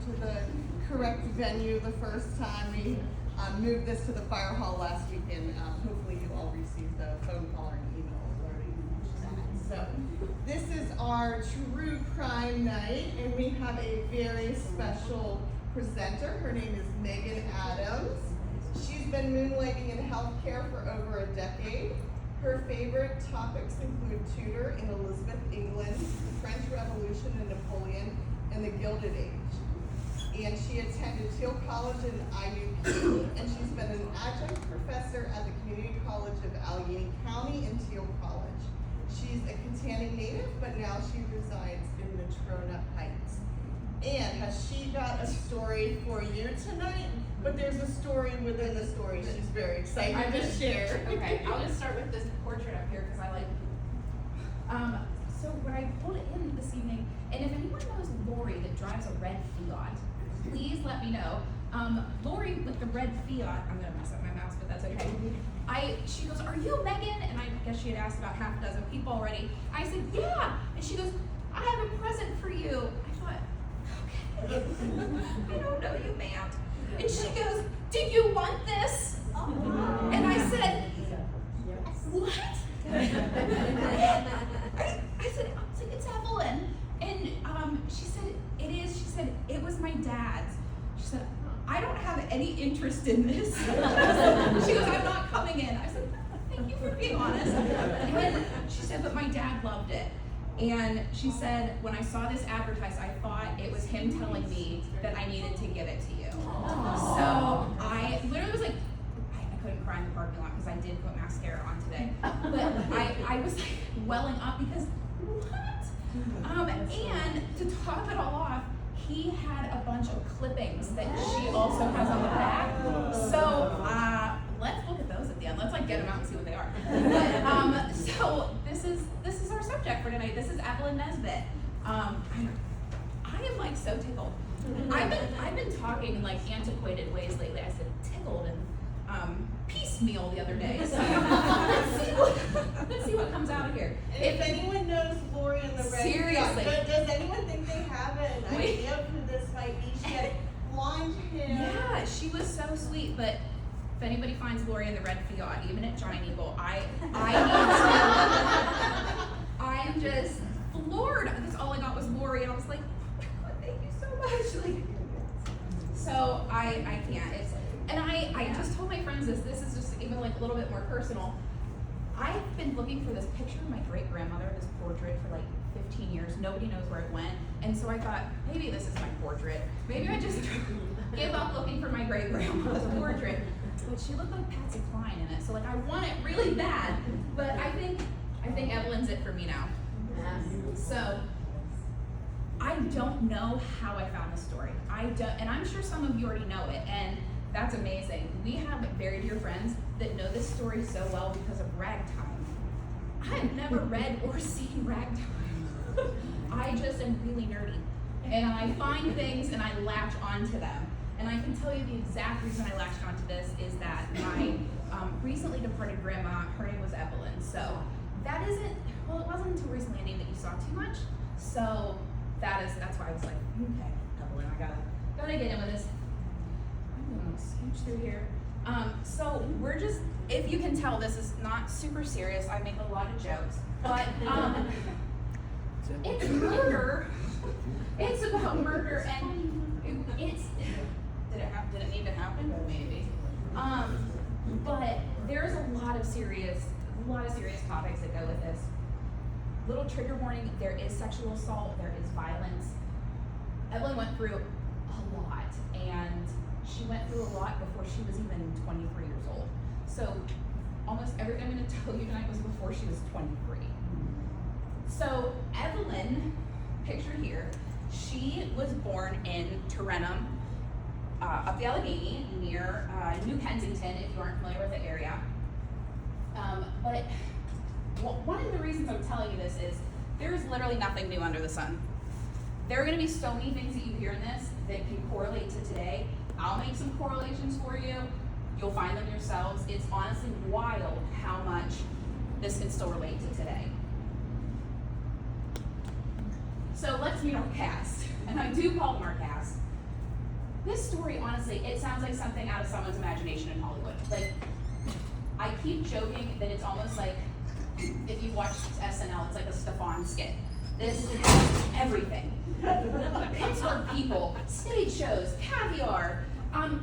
to the correct venue the first time. We moved this to the fire hall last weekend. Hopefully you all received the phone call or an email alerting that. So this is our true crime night, and we have a very special presenter. Her name is Megan Adams. She's been moonlighting in healthcare for over a decade. Her favorite topics include Tudor and Elizabeth England, the French Revolution and Napoleon, and the Gilded Age. And she attended Teal College and IUP, and she's been an adjunct professor at the Community College of Allegheny County and Teal College. She's a Kittanning native, but now she resides in Natrona Heights. And has she got a story for you tonight? But there's a story within the story she's very excited to share. Okay, I'll just start with this portrait up here because I like. So when I pulled it in this evening, and if anyone knows Lori that drives a red Fiat, please let me know. Lori with the red Fiat, I'm gonna mess up my mouse, but that's okay. She goes, "Are you Megan?" And I guess she had asked about half a dozen people already. I said, "Yeah," and she goes, "I have a present for you." I thought, okay, I don't know you, ma'am. And she goes, "Do you want this?" And I said, "What?" I said, "It's Evelyn." And she said, "It is." She said, "It was my dad's." She said, "I don't have any interest in this." She goes, "I'm not coming in." I said, "Thank you for being honest." And she said, "But my dad loved it." And she said, "When I saw this advertised, I thought it was him telling me that I needed to give it to you." So I literally was like, I couldn't cry in the parking lot because I did put mascara on today. But I was like welling up because what? And to top it all off, he had a bunch of clippings that she also has on the back. So let's look at those at the end. Let's like get them out and see what they are. But, so this is our subject for tonight. This is Evelyn Nesbit. I am like so tickled. I've been talking in like antiquated ways lately. I said tickled and piecemeal the other day. So let's see what comes out of here. If anyone knows Lori and the Red Seriously. Fiat, does anyone think they have an idea of who this might be? She had blonde hair. Yeah, she was so sweet, but if anybody finds Lori in the Red Fiat, even at Giant Eagle, I am just floored. That's all I got was Lori, and I was like, oh my God, thank you so much. Like, so I can't. And I just told my friends this is just even like a little bit more personal. I've been looking for this picture of my great grandmother, this portrait, for like 15 years. Nobody knows where it went. And so I thought, maybe this is my portrait. Maybe I just give up looking for my great grandma's portrait. But she looked like Patsy Cline in it. So like I want it really bad. But I think Evelyn's it for me now. So I don't know how I found this story. And I'm sure some of you already know it. And that's amazing. We have very dear friends that know this story so well because of Ragtime. I have never read or seen Ragtime. I just am really nerdy. And I find things and I latch onto them. And I can tell you the exact reason I latched onto this is that my recently departed grandma, her name was Evelyn. So that isn't, well, it wasn't until recently a name that you saw too much. So that's why I was like, okay, Evelyn, I gotta get in with this. Scooch through here. So we're just, if you can tell, this is not super serious. I make a lot of jokes, but it's murder. It's about murder, and did it need to happen? Maybe. But there's a lot of serious topics that go with this. Little trigger warning: there is sexual assault, there is violence. Evelyn went through a lot, and she went through a lot before she was even 23 years old. So almost everything I'm going to tell you tonight was before she was 23. So Evelyn, pictured here, she was born in Tarentum, up the Allegheny, near New Kensington, if you aren't familiar with the area. But one of the reasons I'm telling you this is there is literally nothing new under the sun. There are going to be so many things that you hear in this that can correlate to today. I'll make some correlations for you. You'll find them yourselves. It's honestly wild how much this can still relate to today. So let's meet our cast. And I do call them our cast this story, honestly, it sounds like something out of someone's imagination in Hollywood. Like, I keep joking that it's almost like, if you watched SNL, it's like a Stefan skit. This has everything. Pittsburgh people, stage shows, caviar,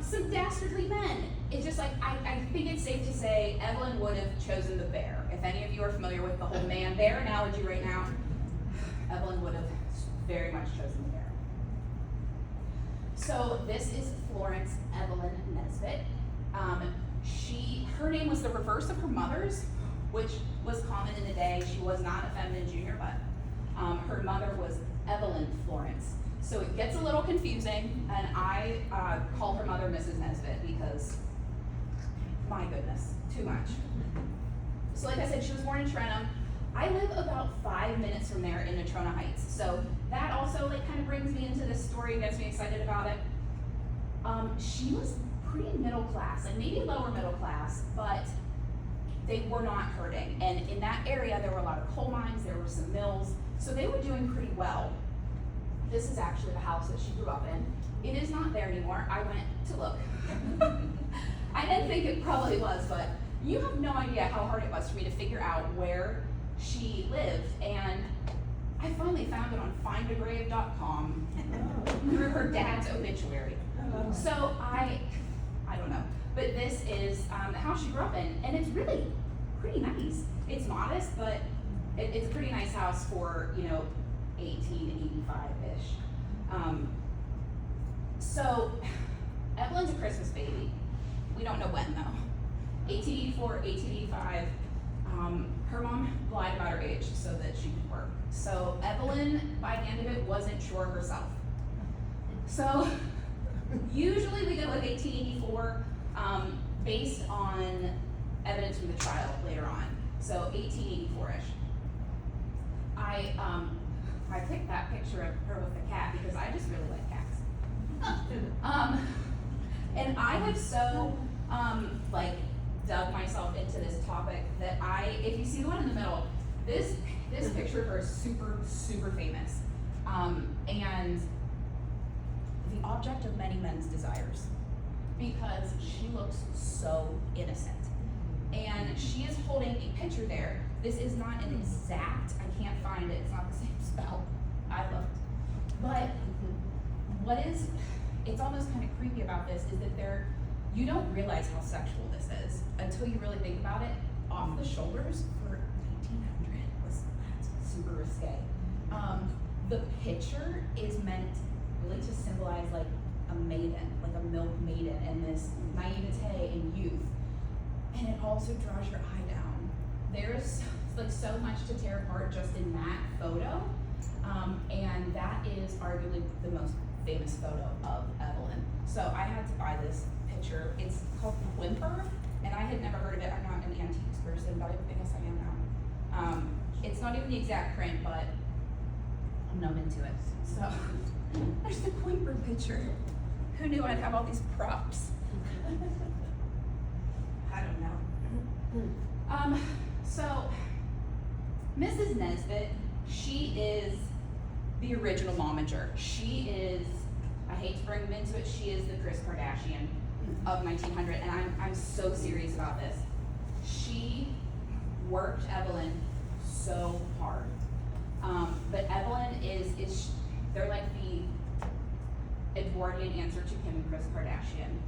some dastardly men. It's just like, I think it's safe to say Evelyn would have chosen the bear. If any of you are familiar with the whole man-bear analogy right now, Evelyn would have very much chosen the bear. So this is Florence Evelyn Nesbit. Her name was the reverse of her mother's, which was common in the day. She was not a feminine junior, but her mother was Evelyn Florence. So it gets a little confusing, and I call her mother Mrs. Nesbit because, my goodness, too much. So like I said, she was born in Trenton. I live about 5 minutes from there in Natrona Heights. So that also like kind of brings me into this story and gets me excited about it. She was pretty middle class, like maybe lower middle class, but they were not hurting. And in that area, there were a lot of coal mines, there were some mills, so they were doing pretty well. This is actually the house that she grew up in. It is not there anymore. I went to look. I didn't think it probably was, but you have no idea how hard it was for me to figure out where she lived. And I finally found it on findagrave.com through her dad's obituary. So I don't know. But this is the house she grew up in, and it's really pretty nice. It's modest, but it's a pretty nice house for, 1885-ish. So Evelyn's a Christmas baby. We don't know when though. 1884, 1885. Her mom lied about her age so that she could work. So Evelyn, by the end of it, wasn't sure herself. So usually we go with 1884 based on evidence from the trial later on. So 1884-ish. I picked that picture of her with the cat because I just really like cats. And I have so dug myself into this topic that if you see the one in the middle, this picture of her is super, super famous. And the object of many men's desires, because she looks so innocent. And she is holding a picture there. This is not an exact, I can't find it, it's not the same spell. I looked. But it's almost kind of creepy about this is that you don't realize how sexual this is until you really think about it. Off the shoulders for 1900 that's super risque. The picture is meant really to symbolize like a maiden, like a milk maiden, and this naivete and youth. And it also draws your eye down. There's like so much to tear apart just in that photo. And that is arguably the most famous photo of Evelyn. So I had to buy this picture. It's called Whimper, and I had never heard of it. I'm not an antiques person, but I guess I am now. It's not even the exact print, but I'm numb into it. So there's the Whimper picture. Who knew I'd have all these props? I don't know. So Mrs. Nesbit, she is the original momager. She is, I hate to bring them into it, she is the Kris Kardashian of 1900, and I'm so serious about this. She worked Evelyn so hard. But Evelyn they're like the Edwardian answer to Kim and Kris Kardashian.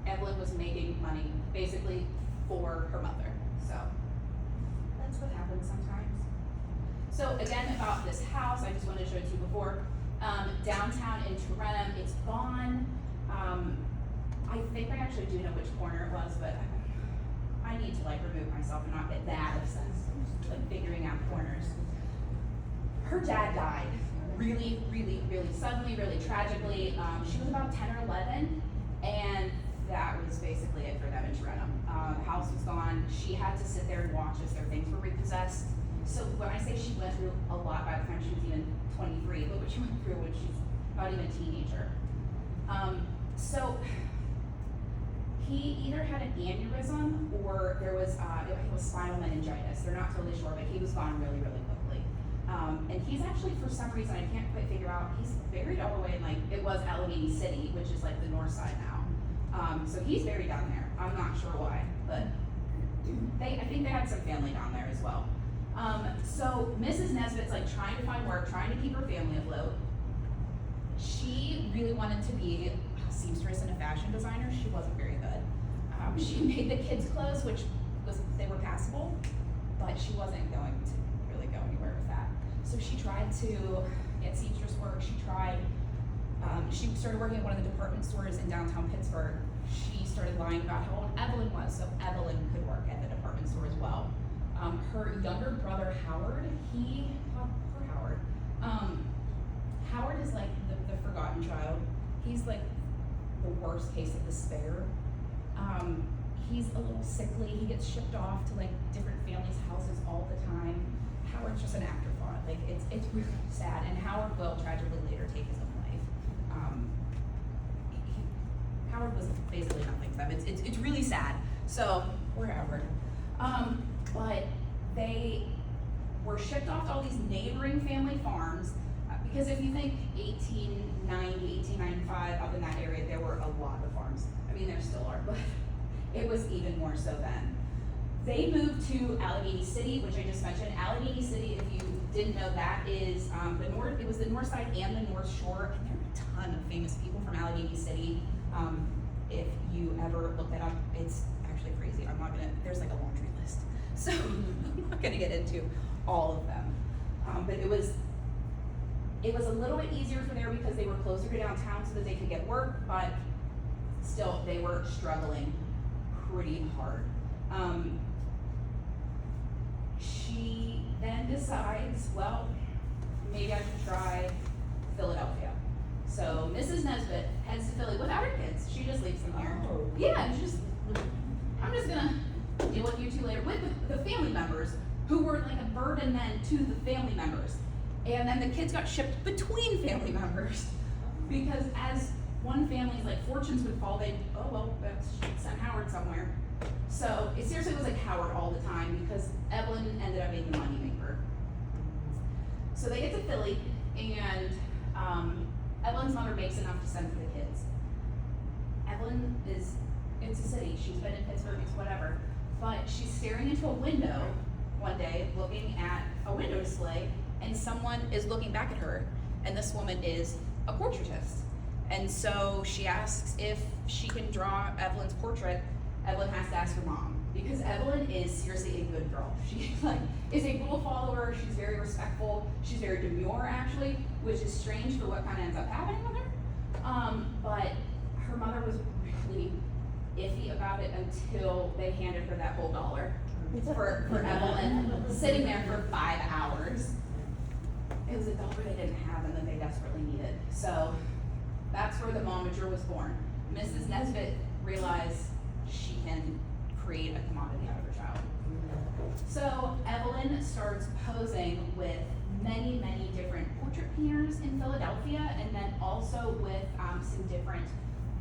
Evelyn was making money basically for her mother. So that's what happens sometimes. So again, about this house, I just wanted to show it to you before. Downtown in Tarentum, it's gone. I think I actually do know which corner it was, but I need to remove myself and not get that obsessed, figuring out corners. Her dad died really, really, really suddenly, really tragically. She was about 10 or 11, and that was basically it for them in Tarentum. The house was gone. She had to sit there and watch as their things were repossessed. So when I say she went through a lot by the time she was even 23, look what she went through when she's not even a teenager. So he either had an aneurysm or it was spinal meningitis. They're not totally sure, but he was gone really, really quickly. And he's actually, for some reason, I can't quite figure out, he's buried all the way in, like, it was Allegheny City, which is like the north side now. So he's buried down there. I'm not sure why, but I think they had some family down there as well. So Mrs. Nesbitt's like trying to find work, trying to keep her family afloat. She really wanted to be a seamstress and a fashion designer. She wasn't very good. She made the kids' clothes, they were passable, but she wasn't going to really go anywhere with that. So she tried to get seamstress work. She started working at one of the department stores in downtown Pittsburgh. She started lying about how old Evelyn was, so Evelyn could work at the department store as well. Her younger brother Howard, Howard is like the forgotten child. He's like the worst case of despair. He's a little sickly. He gets shipped off to like different families' houses all the time. Howard's just an afterthought. Like it's really sad. And Howard will tragically later take his own life. Howard was basically nothing to them. It's really sad. So poor Howard. But they were shipped off to all these neighboring family farms because if you think 1890, 1895, up in that area, there were a lot of farms. I mean, there still are, but it was even more so then. They moved to Allegheny City, which I just mentioned. Allegheny City, if you didn't know, that is it was the north side and the north shore, and there are a ton of famous people from Allegheny City. If you ever look that up, it's actually crazy. There's like a laundry list. So I'm not gonna get into all of them. But it was a little bit easier for there because they were closer to downtown so that they could get work, but still they were struggling pretty hard. She then decides, well, maybe I should try Philadelphia. So Mrs. Nesbitt heads to Philly without her kids. She just leaves them here. Oh. Yeah, I'm just gonna deal with you two later with the family members who were like a burden then to the family members. And then the kids got shipped between family members because as one family's like fortunes would fall, let's send Howard somewhere. So it seriously was like Howard all the time because Evelyn ended up being the moneymaker. So they get to Philly and Evelyn's mother makes enough to send for the kids. Evelyn it's a city, she's been in Pittsburgh, it's whatever, but she's staring into a window one day, looking at a window display, and someone is looking back at her, and this woman is a portraitist. And so she asks if she can draw Evelyn's portrait. Evelyn has to ask her mom, because Evelyn is seriously a good girl. She is a rule follower, she's very respectful, she's very demure actually, which is strange for what kind of ends up happening with her. But her mother was really iffy about it until they handed her that whole $1 for Evelyn, sitting there for 5 hours. It was $1 they didn't have and that they desperately needed. So that's where the momager was born. Mrs. Nesbitt realized she can create a commodity out of her child. So Evelyn starts posing with many, many different portrait painters in Philadelphia, and then also with some different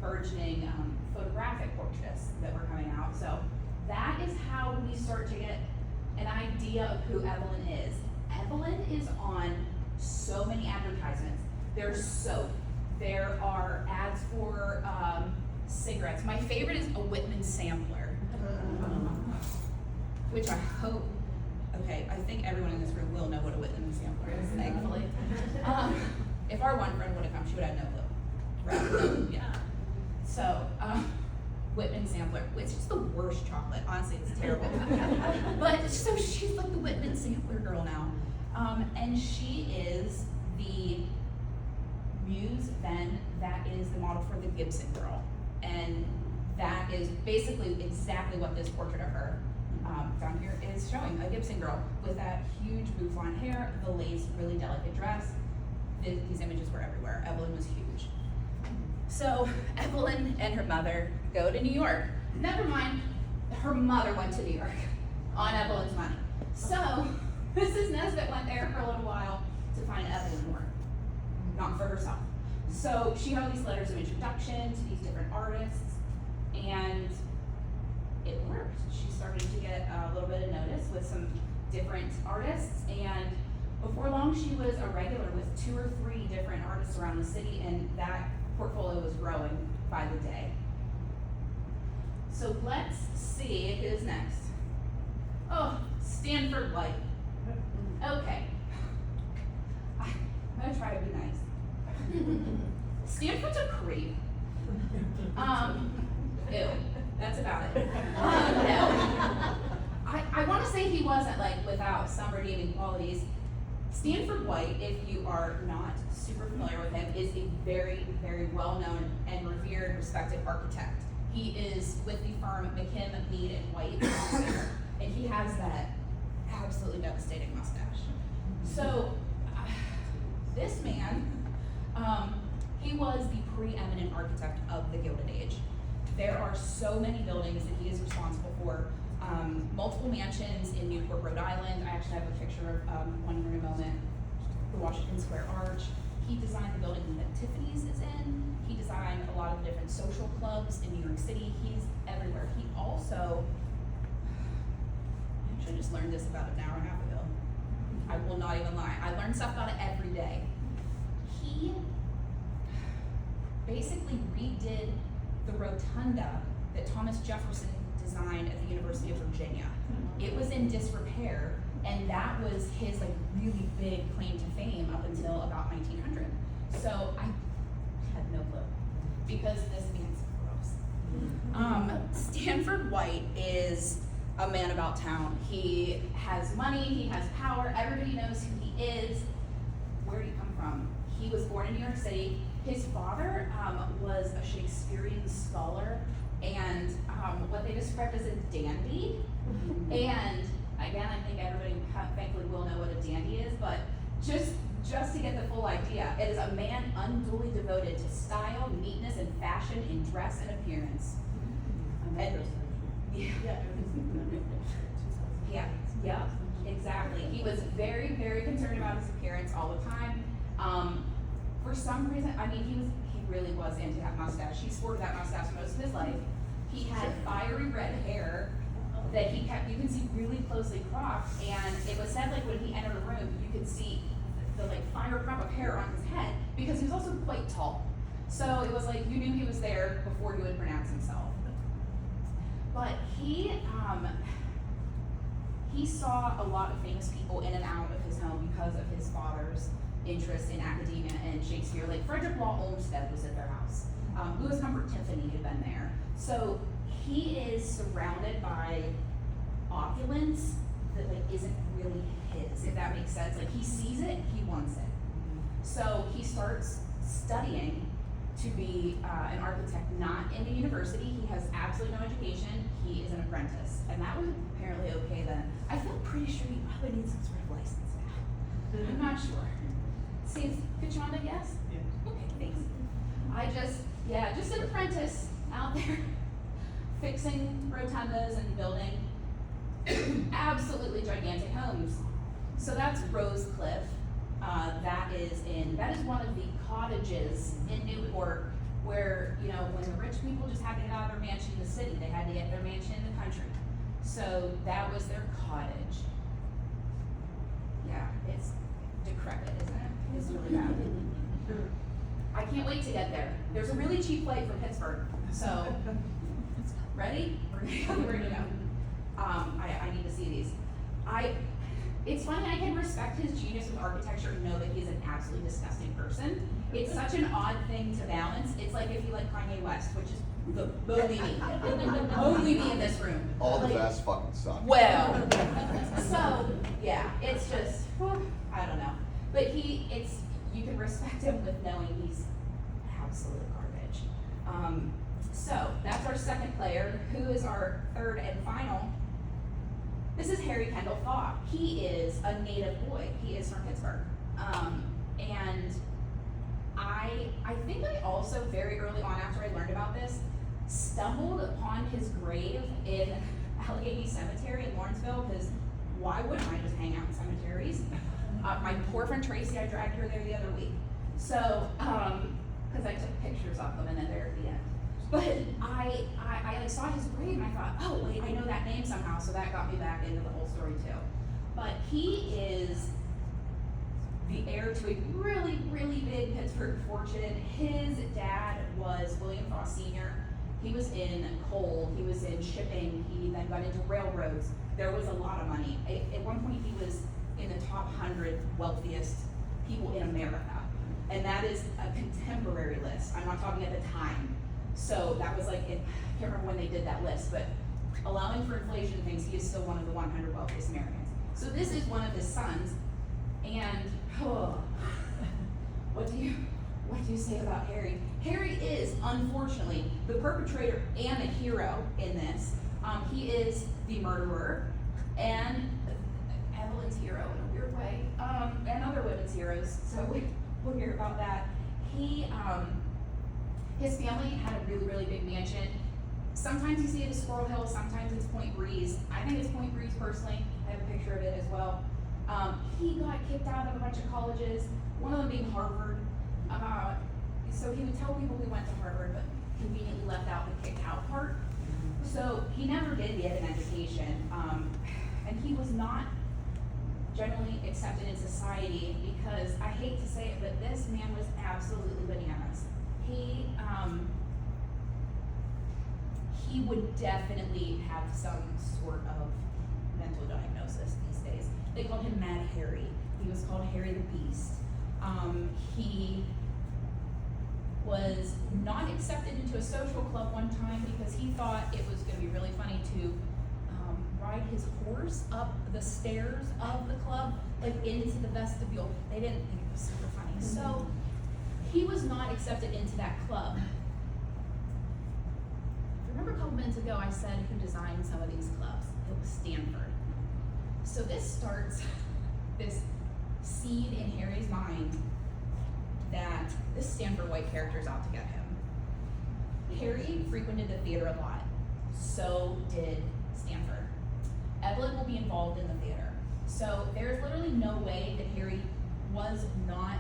burgeoning photographic portraits that were coming out. So that is how we start to get an idea of who Evelyn is. Evelyn is on so many advertisements. There's soap. There are ads for cigarettes. My favorite is a Whitman sampler, which I hope, I think everyone in this room will know what a Whitman sampler is, thankfully. If our one friend would have come, she would have no clue. Right? Yeah. So, Whitman sampler, which is the worst chocolate. Honestly, it's terrible. But so she's like the Whitman sampler girl now. And she is the muse then that is the model for the Gibson girl. And that is basically exactly what this portrait of her down here is showing, a Gibson girl with that huge bouffant hair, the lace, really delicate dress. These images were everywhere. Evelyn was huge. So Evelyn and her mother go to New York. Never mind, her mother went to New York on Evelyn's money. So Mrs. Nesbitt went there for a little while to find Evelyn work, not for herself. So she wrote these letters of introduction to these different artists, and it worked. She started to get a little bit of notice with some different artists, and Before long, she was a regular with 2 or 3 different artists around the city, and that portfolio was growing by the day. So let's see who's next. Oh, Stanford White. Okay. I'm gonna try to be nice. Stanford's a creep. Ew, that's about it. No. I wanna say he wasn't like without some redeeming qualities. Stanford White, if you are not super familiar with him, is a very, very well-known and revered, respected architect. He is with the firm McKim, Mead and White, and he has that absolutely devastating mustache. So, this man, he was the preeminent architect of the Gilded Age. There are so many buildings that he is responsible for. Multiple mansions in Newport, Rhode Island. I actually have a picture of one here in a moment. The Washington Square Arch. He designed the building that Tiffany's is in. He designed a lot of the different social clubs in New York City. He's everywhere. He also, I actually just learned this about an hour and a half ago. I will not even lie. I learn stuff about it every day. He basically redid the rotunda that Thomas Jefferson designed at the University of Virginia. It was in disrepair, and that was his like really big claim to fame up until about 1900. So I had no clue, because this man's gross. Stanford White is a man about town. He has money, he has power, everybody knows who he is. Where did he come from? He was born in New York City. His father was a Shakespearean scholar and what they described as a dandy. And again, I think everybody thankfully will know what a dandy is, but just to get the full idea, it is a man unduly devoted to style, neatness, and fashion in dress and appearance. Yeah, exactly. He was very, very concerned about his appearance all the time. For some reason, I mean, he really was into that mustache. He sported that mustache most of his life. He had fiery red hair that he kept, you can see really closely cropped, and it was said like when he entered a room, you could see the like fire crop of hair on his head, because he was also quite tall. So it was like you knew he was there before he would pronounce himself. But he saw a lot of famous people in and out of his home because of his father's interest in academia and Shakespeare. Like Frederick Law Olmsted was at their house. Louis Comfort Tiffany had been there. So he is surrounded by opulence that like isn't really his, if that makes sense. Like he sees it, he wants it. So he starts studying to be an architect, not in the university. He has absolutely no education. He is an apprentice, and that was apparently okay then. I feel pretty sure you probably need some sort of license now. I'm not sure. See, could you want to guess? Yeah. Okay, thanks. Just an apprentice out there fixing rotundas and building absolutely gigantic homes. So that's Rose Cliff. That is one of the cottages in Newport where, you know, when the rich people just had to get out of their mansion in the city, they had to get their mansion in the country. So that was their cottage. Yeah, it's decrepit, isn't it? It's really bad. I can't wait to get there. There's a really cheap flight from Pittsburgh. So, ready? We're gonna go. I need to see these. It's funny, I can respect his genius with architecture and know that he's an absolutely disgusting person. It's such an odd thing to balance. It's like if you like Kanye West, which is the only me. Only me in this room. All the best fucking suck. Well, so, yeah, it's just, I don't know. But you can respect him with knowing he's absolute garbage. So, that's our second player. Who is our third and final? This is Harry Kendall Thaw. He is a native boy. He is from Pittsburgh. And I think I also very early on after I learned about this, stumbled upon his grave in Allegheny Cemetery in Lawrenceville, because why wouldn't I just hang out in cemeteries? My poor friend Tracy, I dragged her there the other week. So, because I took pictures of them and then there at the end. But I like saw his grave and I thought, oh wait, I know that name somehow, so that got me back into the whole story too. But he is the heir to a really, really big Pittsburgh fortune. His dad was William Foss Sr. He was in coal, he was in shipping, he then got into railroads. There was a lot of money. At one point, he was in the top 100 wealthiest people in America. And that is a contemporary list. I'm not talking at the time. So that was like, I can't remember when they did that list, but allowing for inflation and things, he is still one of the 100 wealthiest Americans. So this is one of his sons, and what do you say about Harry? Harry is, unfortunately, the perpetrator and a hero in this. He is the murderer and Evelyn's hero in a weird way, and other women's heroes. So we'll hear about that. His family had a really, really big mansion. Sometimes you see it as Squirrel Hill, sometimes it's Point Breeze. I think it's Point Breeze personally. I have a picture of it as well. He got kicked out of a bunch of colleges, one of them being Harvard. So he would tell people he went to Harvard, but conveniently left out the kicked out part. So he never did get an education, and he was not generally accepted in society because, I hate to say it, but this man was absolutely bananas. He would definitely have some sort of mental diagnosis these days. They called him Mad Harry. He was called Harry the Beast. He was not accepted into a social club one time because he thought it was going to be really funny to ride his horse up the stairs of the club, like into the vestibule. They didn't think it was super funny. So he was not accepted into that club. Remember a couple minutes ago I said who designed some of these clubs? It was Stanford. So this starts this seed in Harry's mind that this Stanford White character is out to get him. Harry frequented the theater a lot. So did Stanford. Evelyn will be involved in the theater. So there's literally no way that Harry was not,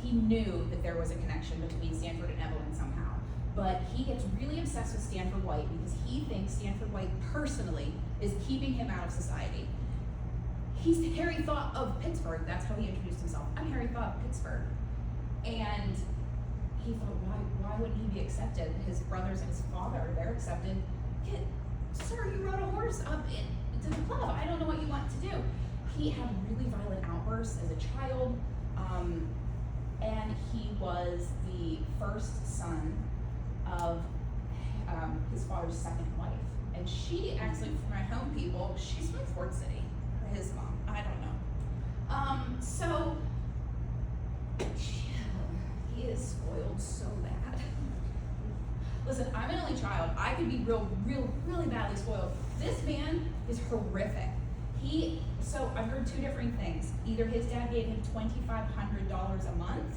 he knew that there was a connection between Stanford and Evelyn somehow. But he gets really obsessed with Stanford White because he thinks Stanford White personally is keeping him out of society. Harry thought of Pittsburgh. That's how he introduced himself. I'm Harry thought of Pittsburgh. And he thought, why wouldn't he be accepted? His brothers and his father, they're accepted. Sir, you rode a horse up into the club. I don't know what you want to do. He had really violent outbursts as a child. And he was the first son of his father's second wife. And she actually, for my home people, she's from Fort City, or his mom, I don't know. So, he is spoiled so bad. Listen, I'm an only child. I could be really badly spoiled. This man is horrific. So I've heard two different things. Either his dad gave him $2,500 a month,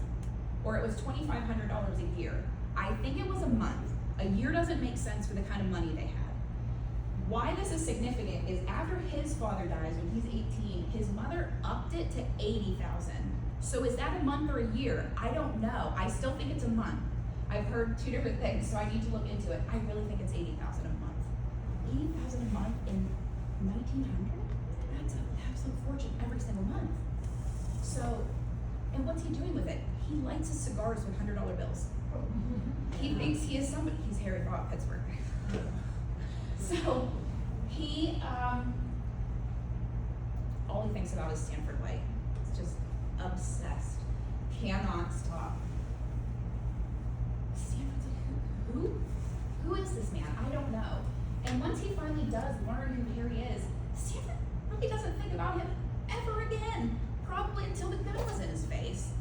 or it was $2,500 a year. I think it was a month. A year doesn't make sense for the kind of money they had. Why this is significant is after his father dies when he's 18, his mother upped it to $80,000. So is that a month or a year? I don't know. I still think it's a month. I've heard two different things, so I need to look into it. I really think it's $80,000 a month. $80,000 a month in 1900? That's an absolute fortune every single month. So, and what's he doing with it? He lights his cigars with $100 bills. He thinks he is somebody. He's Harry Potter, Pittsburgh. So, all he thinks about is Stanford White. He's just obsessed. Cannot stop. Stanford's like, who is this man? I don't know. And once he finally does learn who Harry is, Stanford really doesn't think about him ever again. Probably until the gun was in his face.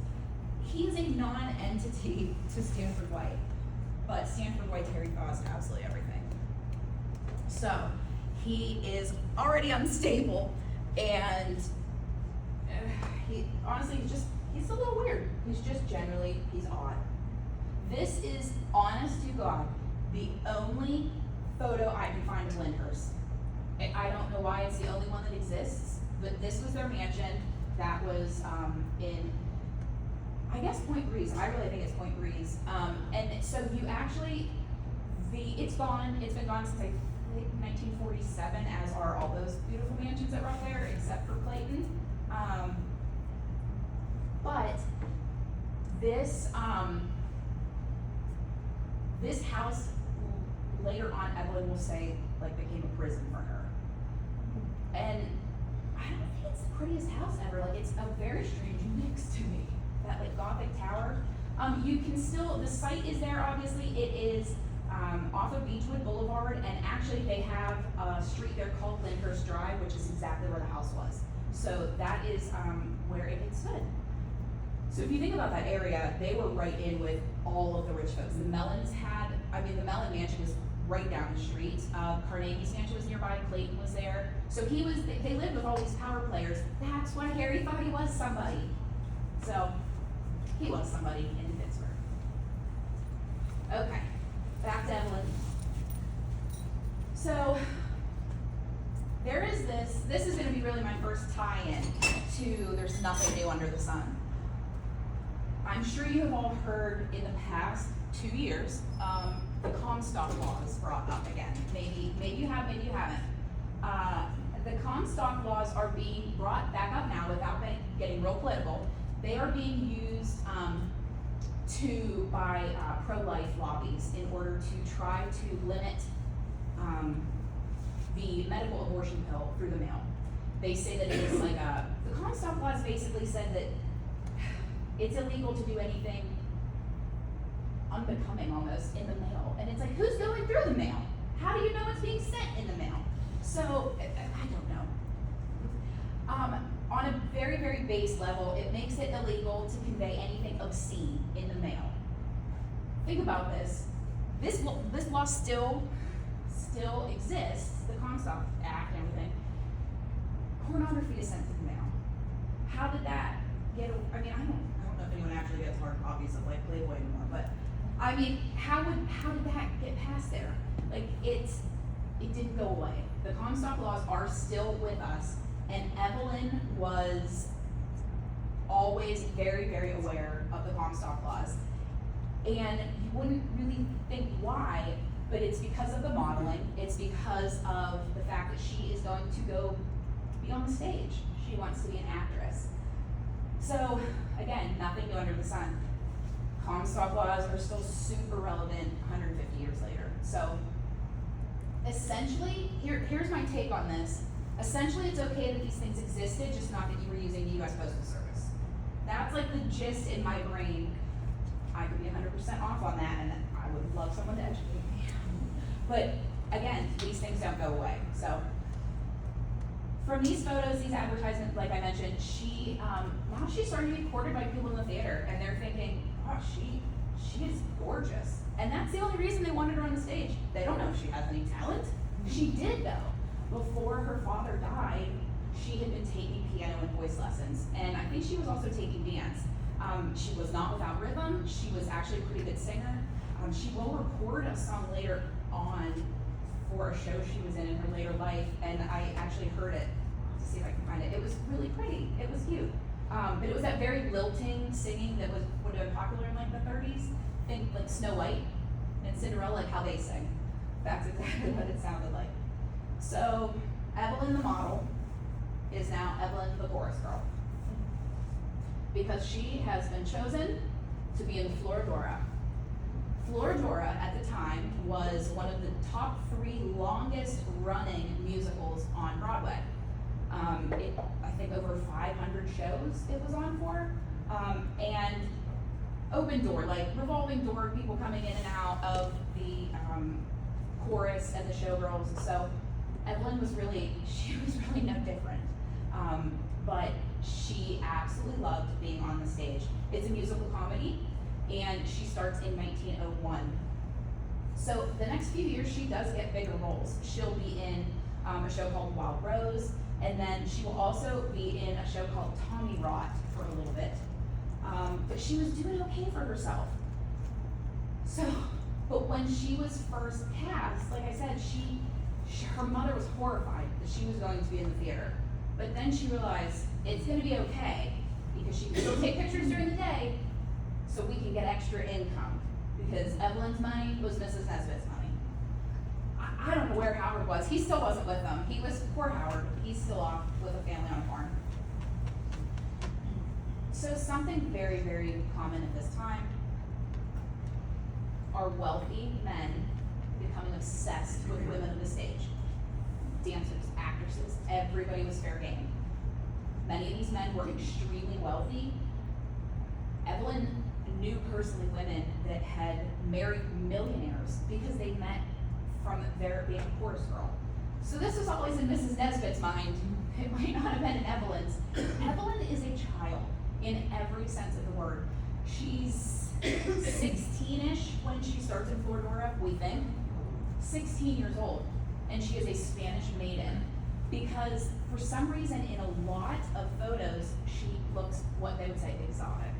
He's a non-entity to Stanford White. But Stanford White's Harry caused absolutely everything. So, he is already unstable, and he honestly, he's a little weird. He's odd. This is, honest to God, the only photo I can find of Lyndhurst. I don't know why it's the only one that exists, but this was their mansion. That was in, I guess, Point Breeze. I really think it's Point Breeze. And so you actually, it's gone. It's been gone since I think 1947, as are all those beautiful mansions that were up there, except for Clayton. But this, this house, later on, Evelyn will say, like, became a prison for her. And I don't think it's the prettiest house ever. Like, it's a very strange mix to me. That, like, Gothic tower. You can still, the site is there, obviously. It is off of Beechwood Boulevard, and actually they have a street there called Lyndhurst Drive, which is exactly where the house was. So that is where it had stood. So if you think about that area, they were right in with all of the rich folks. The Mellons had, the Mellon mansion was right down the street. Carnegie's mansion was nearby, Clayton was there. So they lived with all these power players. That's why Harry thought he was somebody. So, he was somebody in Pittsburgh. Okay, back to Evelyn. So, there is this is gonna be really my first tie-in to There's Nothing New Under the Sun. I'm sure you have all heard in the past 2 years, the Comstock laws brought up again. Maybe you have, maybe you haven't. The Comstock laws are being brought back up now without getting real political. They are being used by pro-life lobbies in order to try to limit the medical abortion pill through the mail. They say that it's like the Comstock laws basically said that it's illegal to do anything unbecoming almost in the mail. And it's like, who's going through the mail? How do you know it's being sent in the mail? So, I don't know. On a very, very base level, it makes it illegal to convey anything obscene in the mail. Think about this. This law still exists, the Comstock Act and everything. Pornography is sent through the mail. How did that get, I don't know if anyone actually gets hard copies of like Playboy anymore, but how did that get past there? Like it didn't go away. The Comstock laws are still with us, and Evelyn was always very, very aware of the Comstock laws. And you wouldn't really think why, but it's because of the modeling. It's because of the fact that she is going to go be on the stage. She wants to be an actress. So, again, nothing new under the sun. Comstock laws are still super relevant 150 years later. So, essentially, here's my take on this. Essentially, it's okay that these things existed, just not that you were using the U.S. Postal Service. That's like the gist in my brain. I could be 100% off on that, and I would love someone to educate me. But again, these things don't go away. So, from these photos, these advertisements, like I mentioned, now she's starting to be courted by people in the theater, and they're thinking, oh, she is gorgeous. And that's the only reason they wanted her on the stage. They don't know if she has any talent. She did, though. Before her father died, she had been taking piano and voice lessons, and I think she was also taking dance. She was not without rhythm. She was actually a pretty good singer. She will record a song later on for a show she was in her later life, and I actually heard it to see if I can find it. It was really pretty. It was cute. But it was that very lilting singing that would have been popular in like the 30s. Think like Snow White and Cinderella, like how they sing. That's exactly what it sounded like. So Evelyn the model is now Evelyn the chorus girl, because she has been chosen to be in Florodora. Florodora at the time was one of the top 3 longest running musicals on Broadway. I think over 500 shows it was on for, and open door, like revolving door, people coming in and out of the chorus and the showgirls. So Evelyn was really no different. But she absolutely loved being on the stage. It's a musical comedy, and she starts in 1901. So the next few years, she does get bigger roles. She'll be in a show called Wild Rose, and then she will also be in a show called Tommy Rot for a little bit. But she was doing okay for herself. So, but when she was first cast, like I said, her mother was horrified that she was going to be in the theater. But then she realized it's going to be okay, because she can still take pictures during the day, so we can get extra income. Because Evelyn's money was Mrs. Nesbitt's money. I don't know where Howard was. He still wasn't with them. Poor Howard. He's still off with a family on a farm. So something very, very common at this time are wealthy men becoming obsessed with women of the stage. Dancers, actresses, everybody was fair game. Many of these men were extremely wealthy. Evelyn knew personally women that had married millionaires because they met from their being a chorus girl. So this was always in Mrs. Nesbitt's mind. It might not have been in Evelyn's. Evelyn is a child in every sense of the word. She's 16-ish when she starts in Floridora, we think. 16 years old. And she is a Spanish maiden because for some reason in a lot of photos, she looks what they would say exotic.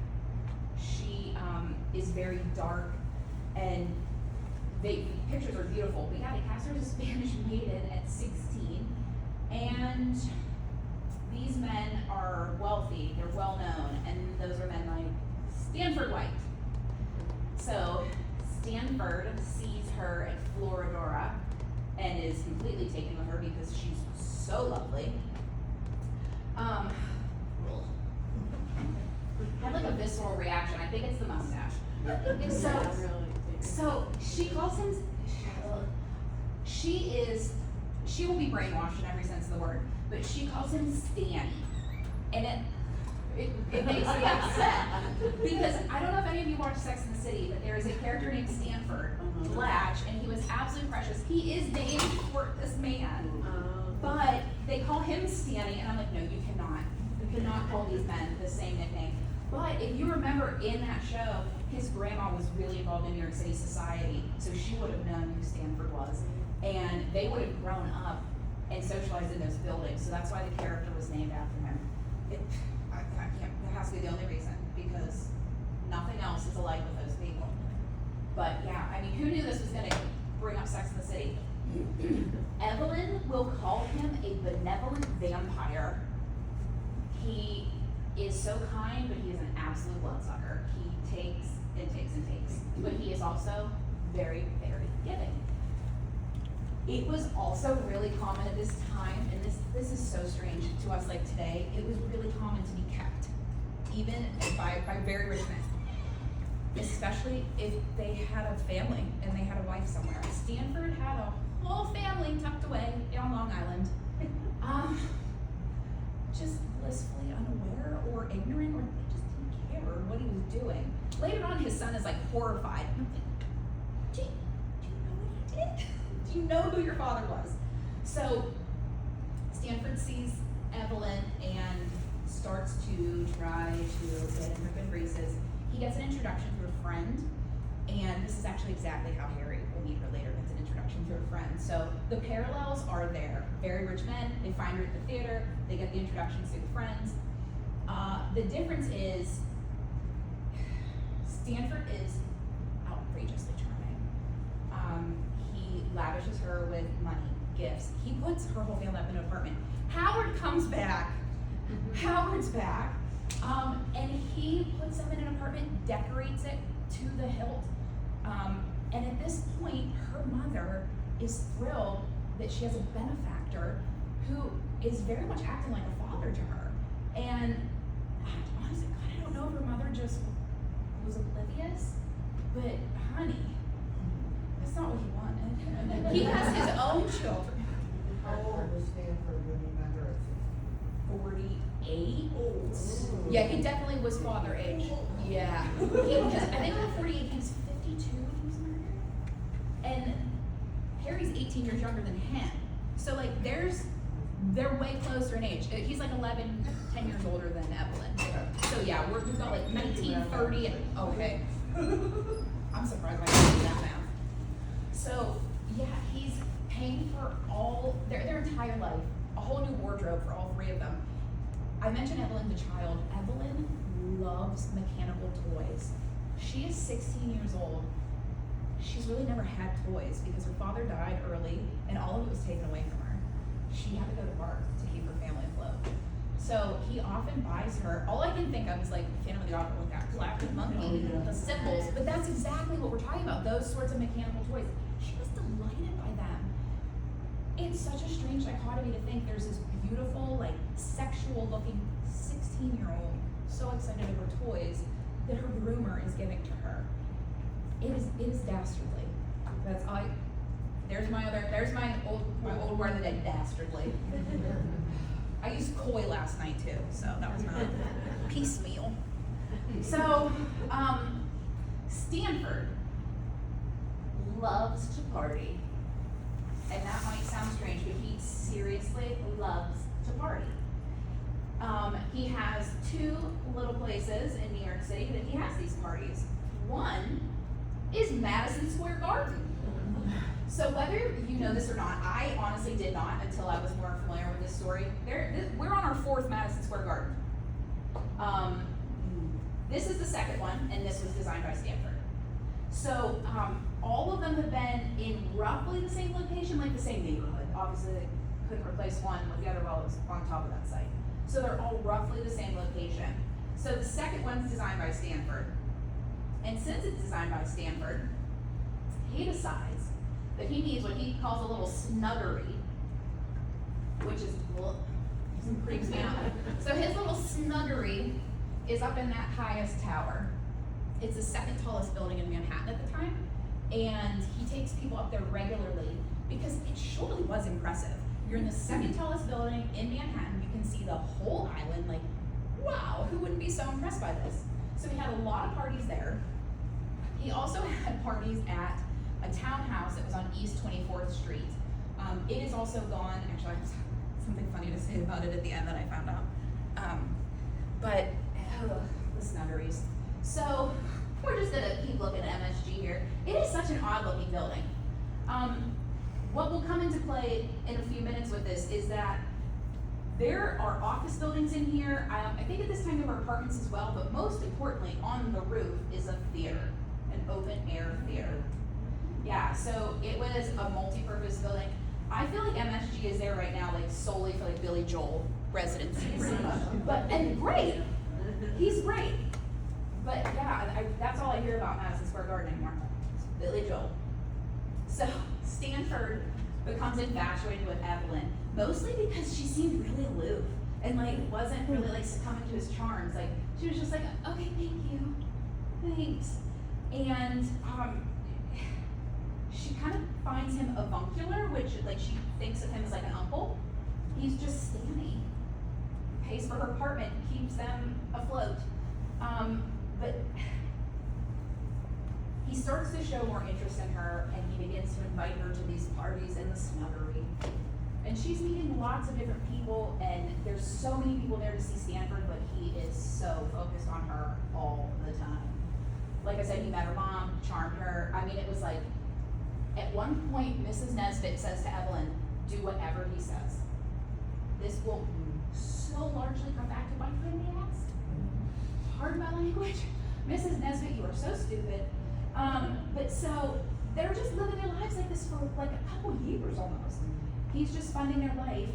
She is very dark and the pictures are beautiful, but yeah, they cast her as a Spanish maiden at 16. And these men are wealthy, they're well known, and those are men like Stanford White. So Stanford sees her at Floridora and is completely taken with her because she's so lovely. I had like a visceral reaction. I think it's the mustache. So she calls him. She will be brainwashed in every sense of the word, but she calls him Stan, and it makes me upset because I don't know if any of you watch Sex and the City, but there is a character named Stanford Blatch, and he was absolutely precious. He is named for this man, but they call him Stanny, and I'm like, no, you cannot call these men the same nickname. But if you remember in that show, his grandma was really involved in New York City society, so she would have known who Stanford was, and they would have grown up and socialized in those buildings. So that's why the character was named after him. I can't. That has to be the only reason because nothing else is alike with those people. But yeah, I mean, who knew this was going to bring up Sex in the City? Evelyn will call him a benevolent vampire. He is so kind, but he is an absolute bloodsucker. He takes and takes and takes, but he is also very, very giving. It was also really common at this time, and this is so strange to us like today, it was really common to be kept, even by very rich men, especially if they had a family and they had a wife somewhere. Stanford had a whole family tucked away on Long Island, just blissfully unaware or ignorant, or they just didn't care what he was doing. Later on, his son is like horrified. Do you know what he did? Do you know who your father was? So Stanford sees Evelyn and starts to try to get in her good graces. He gets an introduction through a friend, and this is actually exactly how Harry will meet her later. Gets an introduction through a friend. So the parallels are there. Very rich men, they find her at the theater, they get the introductions through the friends. The difference is Stanford is outrageously charming. He lavishes her with money, gifts. He puts her whole family up in an apartment. Howard comes back. Howard's back. And he puts them in an apartment, decorates it to the hilt. And at this point, her mother is thrilled that she has a benefactor who is very much acting like a father to her. And honestly, God, I don't know if her mother just was oblivious, but honey, that's not what he wanted. He has his own children. How old was Stanford when he met her? 48? Oh. Yeah, he definitely was father age. Yeah. I think at 48, he was 52 when he was murdered. And Harry's 18 years younger than him. So, like, they're way closer in age. He's like 10 years older than Evelyn. So, yeah, we've got like 1930. And, okay. I'm surprised I can do that now. So, yeah, he's paying for all their entire life, a whole new wardrobe for all three of them. I mentioned Evelyn the child. Evelyn loves mechanical toys. She is 16 years old. She's really never had toys because her father died early and all of it was taken away from her. She had to go to work to keep her family afloat. So he often buys her, all I can think of is like Phantom of the Opera with that galactic monkey, the symbols, but that's exactly what we're talking about, those sorts of mechanical toys. She was delighted by them. It's such a strange dichotomy to think there's this beautiful, like, sexual looking 16-year-old so excited over toys that her groomer is giving to her. It is dastardly. That's all. There's my old word of the day, dastardly. I used coy last night too, so that was not piecemeal. So, Stanford loves to party. And that might sound strange, but he seriously loves to party. He has two little places in New York City that he has these parties. One is Madison Square Garden. So whether you know this or not, I honestly did not until I was more familiar with this story. We're on our fourth Madison Square Garden. This is the second one, and this was designed by Stanford. So all of them have been in roughly the same location, like the same neighborhood. Obviously, they couldn't replace one with the other while it was on top of that site. So they're all roughly the same location. So the second one's designed by Stanford. And since it's designed by Stanford, he decides that he needs what he calls a little snuggery, which is, creeps me out. So his little snuggery is up in that highest tower. It's the second tallest building in Manhattan at the time. And he takes people up there regularly because it surely was impressive. You're in the second tallest building in Manhattan. You can see the whole island. Like, wow, who wouldn't be so impressed by this? So he had a lot of parties there. He also had parties at a townhouse that was on East 24th Street. It is also gone, actually I have something funny to say about it at the end that I found out. The snuggeries. So we're just gonna keep looking at MSG here. It is such an odd looking building. What will come into play in a few minutes with this is that there are office buildings in here. I think at this time there were apartments as well, but most importantly, on the roof is a theater, an open air theater. Yeah, so it was a multi-purpose building. I feel like MSG is there right now, like solely for like Billy Joel residencies. And great, he's great. But yeah, that's all I hear about Madison Square Garden anymore. Billy Joel. So Stanford becomes infatuated with Evelyn, mostly because she seemed really aloof and like wasn't really like succumbing to his charms. Like she was just like, okay, thank you, thanks. And she kind of finds him avuncular, which like she thinks of him as like an uncle. He's just Stanny. Pays for her apartment, keeps them afloat. But he starts to show more interest in her, and he begins to invite her to these parties in the snuggery. And she's meeting lots of different people, and there's so many people there to see Stanford, but he is so focused on her all the time. Like I said, he met her mom, charmed her. I mean, it was like, at one point, Mrs. Nesbitt says to Evelyn, do whatever he says. This will so largely come back to my friend ass. Pardon my language. Mrs. Nesbitt, you are so stupid. But so they're just living their lives like this for like a couple years almost. He's just funding their life,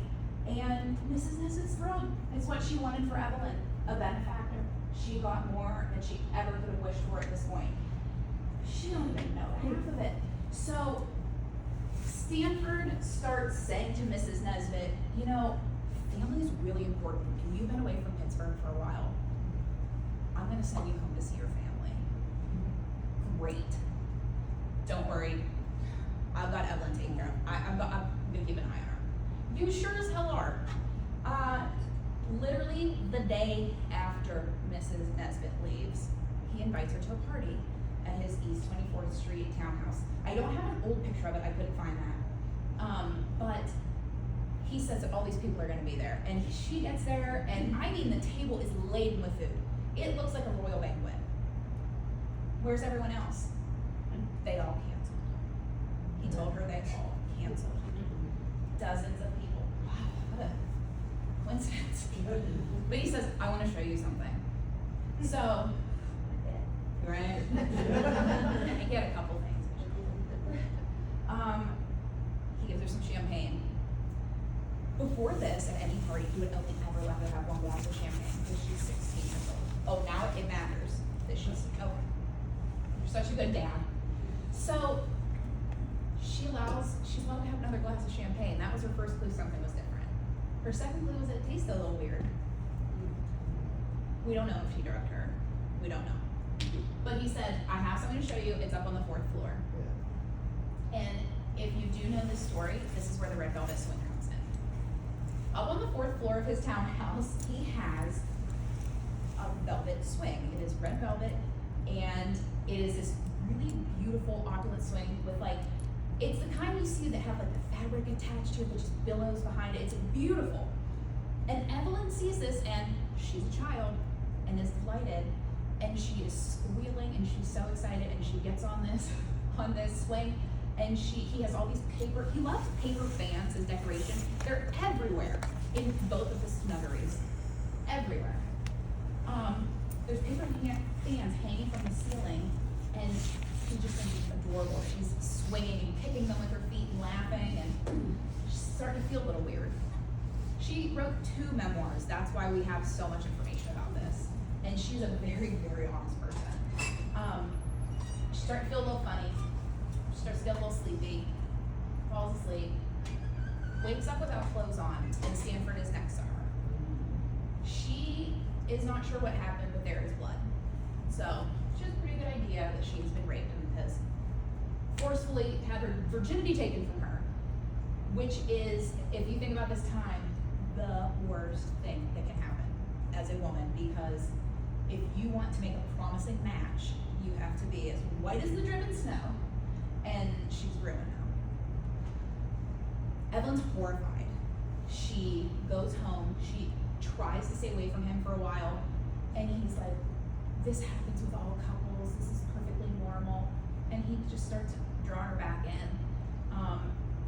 and Mrs. Nesbitt's thrilled. It's what she wanted for Evelyn, a benefactor. She got more than she ever could have wished for at this point. She don't even know half of it. So Stanford starts saying to Mrs. Nesbitt, you know, family is really important. And you've been away from Pittsburgh for a while. I'm gonna send you home to see your family. Great. Don't worry. I've got Evelyn taken care of. I'm gonna keep an eye on her. You sure as hell are. Literally the day after Mrs. Nesbitt leaves, he invites her to a party at his East 24th Street townhouse. I don't have an old picture of it, I couldn't find that. But he says that all these people are gonna be there. And she gets there, and I mean the table is laden with food. It looks like a royal banquet. Where's everyone else? They all canceled. He told her they all canceled. Dozens of people. Wow, what a coincidence. But he says, I wanna show you something. So, right? I get a couple things. He gives her some champagne. Before this, at any party, he would only ever let her have one glass of champagne because she's 16 years old. Oh, now it matters that she's, okay. You're such a good dad. So, she's allowed to have another glass of champagne. That was her first clue something was different. Her second clue was that it tasted a little weird. We don't know if he drugged her. We don't know. But he said, I have something to show you. It's up on the 4th floor. Yeah. And if you do know this story, this is where the red velvet swing comes in. Up on the 4th floor of his townhouse, he has a velvet swing. It is red velvet, and it is this really beautiful opulent swing with like, it's the kind you see that have like the fabric attached to it that just billows behind it. It's beautiful. And Evelyn sees this, and she's a child and is delighted, and she is squealing and she's so excited, and she gets on this swing, and he has all these he loves paper fans as decoration. They're everywhere in both of the snuggeries. Everywhere. There's paper fans hanging from the ceiling, and she just thinks it's adorable. She's swinging and kicking them with her feet and laughing, and she's starting to feel a little weird. She wrote 2 memoirs. That's why we have so much information about this. And she's a very, very honest person. She starts to feel a little funny. She starts to get a little sleepy. Falls asleep. Wakes up without clothes on, and Stanford is next to her. She is not sure what happened, but there is blood. So she has a pretty good idea that she's been raped and has forcefully had her virginity taken from her, which is, if you think about this time, the worst thing that can happen as a woman, because if you want to make a promising match, you have to be as white as the driven snow, and she's ruined her. Evelyn's horrified. She goes home, she tries to stay away from him for a while, and he's like, this happens with all couples, this is perfectly normal, and he just starts drawing her back in,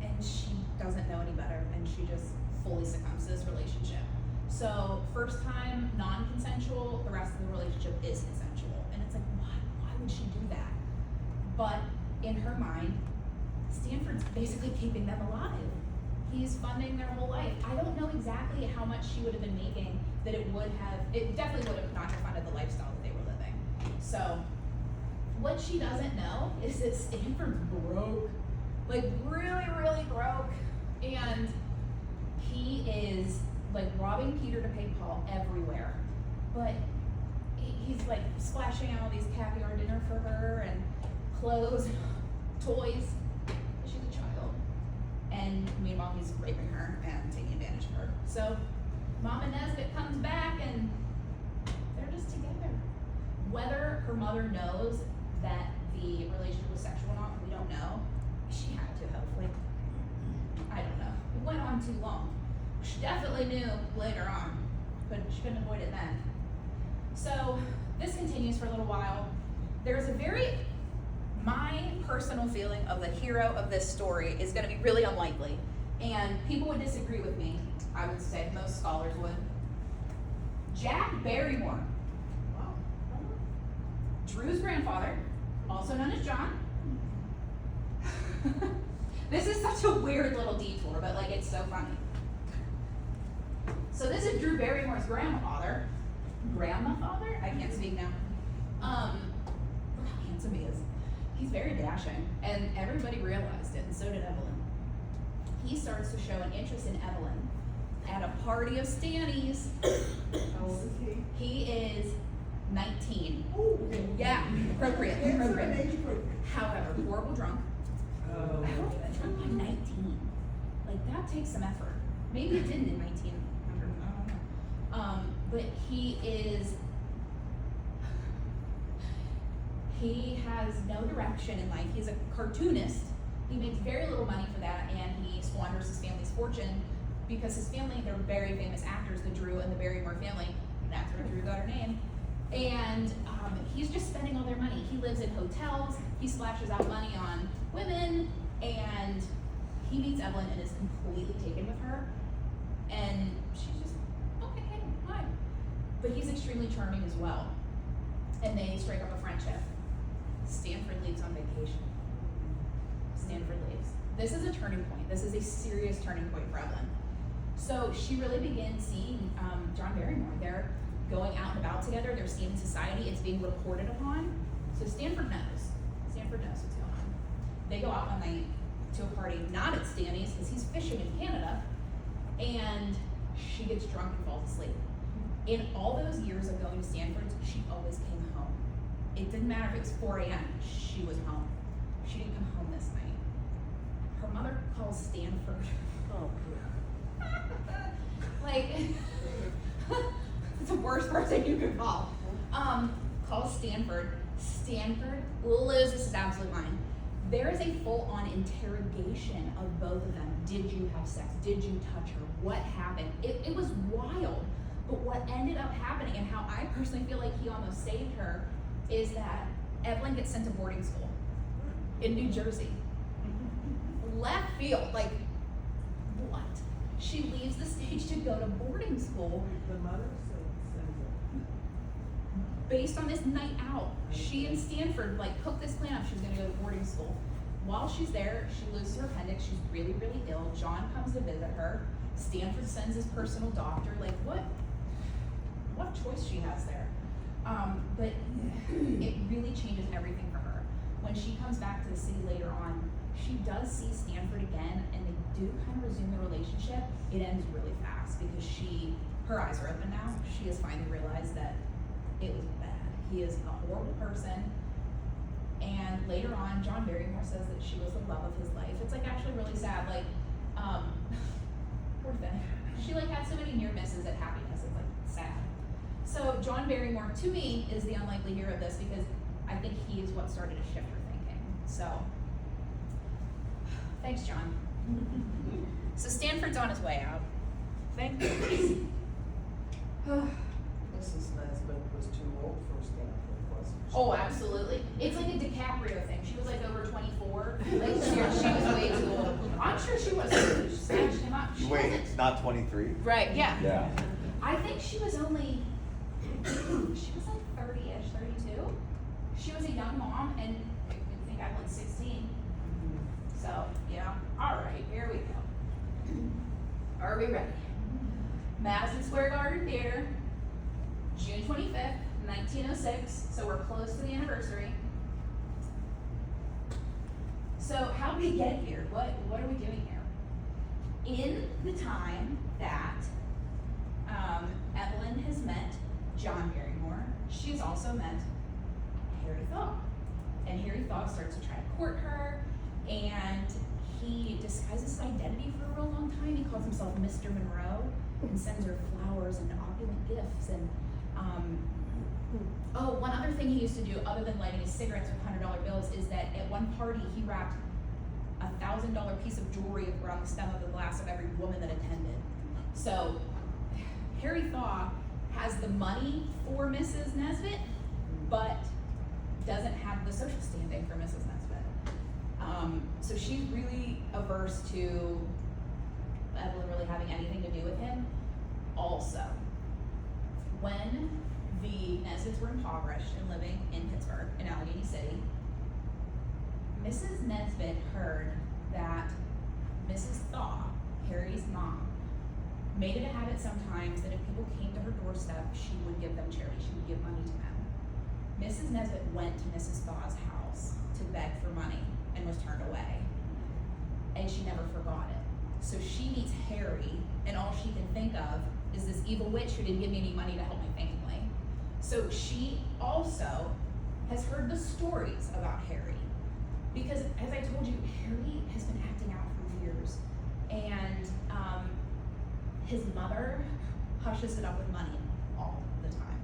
and she doesn't know any better, and she just fully succumbs to this relationship. So first time non-consensual, the rest of the relationship is consensual, and it's like, why would she do that? But in her mind, Stanford's basically keeping them alive. He's funding their whole life. I don't know exactly how much she would have been making that it definitely would have not have funded the lifestyle that they were living. So what she doesn't know is that Stanford broke, like really, really broke, and he is like robbing Peter to pay Paul everywhere. But he's like splashing out all these caviar dinner for her and clothes, toys. She's a child. And meanwhile, he's raping her and taking advantage of her. So Mama Nesbitt comes back, and they're just together. Whether her mother knows that the relationship was sexual or not, we don't know. She had to, hopefully. I don't know. It went on too long. She definitely knew later on, but she couldn't avoid it then. So this continues for a little while. There's my personal feeling of the hero of this story is going to be really unlikely, and people would disagree with me. I would say most scholars would. Jack Barrymore, Drew's grandfather, also known as John. This is such a weird little detour, but like it's so funny. So this is Drew Barrymore's grandfather. I can't speak now. Look how handsome he is. He's very dashing, and everybody realized it, and so did Evelyn. He starts to show an interest in Evelyn at a party of Stannies. How old is he? He is 19. Oh, Yeah, appropriate. age appropriate. However, horrible drunk. Oh. I don't even drunk by 19. Like, that takes some effort. Maybe it didn't in 1900. I don't know. But he has no direction in life. He's a cartoonist. He makes very little money for that, and he squanders his family's fortune because his family, they're very famous actors, the Drew and the Barrymore family. That's where Drew got her name. And he's just spending all their money. He lives in hotels. He splashes out money on women, and he meets Evelyn and is completely taken with her. And she's just, okay, hey, hi. But he's extremely charming as well. And they strike up a friendship. Stanford leaves on vacation. Stanford leaves. This is a turning point. This is a serious turning point for Evelyn. So she really begins seeing John Barrymore. They're going out and about together. They're seen in society. It's being reported upon. So Stanford knows. Stanford knows what's going on. They go out one night to a party, not at Stanny's, because he's fishing in Canada, and she gets drunk and falls asleep. In all those years of going to Stanford, she always came home. It didn't matter if it was 4 a.m., she was home. She didn't come home this night. Her mother calls Stanford. Oh, Like, it's the worst person you could call. Calls Stanford. Stanford loses his absolute mind. There is a full-on interrogation of both of them. Did you have sex? Did you touch her? What happened? It was wild. But what ended up happening, and how I personally feel like he almost saved her, is that Evelyn gets sent to boarding school in New Jersey. Left field, like, what? She leaves the stage to go to boarding school the mother sends based on this night out. She and Stanford like cooked this plan up. She was gonna go to boarding school. While she's there, she loses her appendix. She's really, really ill. John comes to visit her. Stanford sends his personal doctor. Like, what choice she has there? But it really changes everything for her. When she comes back to the city later on, she does see Stanford again, and they do kind of resume the relationship. It ends really fast because her eyes are open now. She has finally realized that it was bad. He is a horrible person. And later on, John Barrymore says that she was the love of his life. It's like actually really sad. Like, poor thing. She like had so many near misses at happiness. It's like sad. So John Barrymore, to me, is the unlikely hero of this because I think he is what started to shift her thinking. So, thanks, John. So Stanford's on his way out. Thank goodness. Mrs. Nesbitt was too old for Stanford, wasn't she? Oh, absolutely. It's like a DiCaprio thing. She was like over 24. Like she was way too old. I'm sure she was. She snatched him up. She Wait, wasn't- it's not 23? Right, yeah. Yeah. I think she was only, she was like 30-ish, 32. She was a young mom, and I think I was 16. So, yeah. All right, here we go. Are we ready? Madison Square Garden Theater, June 25th, 1906. So we're close to the anniversary. So how did we get here? What are we doing here? In the time that Evelyn has met John Barrymore, she's also met Harry Thaw. And Harry Thaw starts to try to court her, and he disguises his identity for a real long time. He calls himself Mr. Monroe and sends her flowers and opulent gifts. And one other thing he used to do, other than lighting his cigarettes with $100 bills, is that at one party he wrapped a $1,000 piece of jewelry around the stem of the glass of every woman that attended. So Harry Thaw has the money for Mrs. Nesbitt, but doesn't have the social standing for Mrs. Nesbitt. So she's really averse to Evelyn really having anything to do with him. Also, when the Nesbitts were impoverished and living in Pittsburgh, in Allegheny City, Mrs. Nesbitt heard that Mrs. Thaw, Harry's mom, made it a habit sometimes that if people came to her doorstep, she would give them charity, she would give money to them. Mrs. Nesbitt went to Mrs. Thaw's house to beg for money and was turned away. And she never forgot it. So she meets Harry, and all she can think of is this evil witch who didn't give me any money to help my family. So she also has heard the stories about Harry. Because, as I told you, Harry has been acting out for years. And his mother hushes it up with money all the time.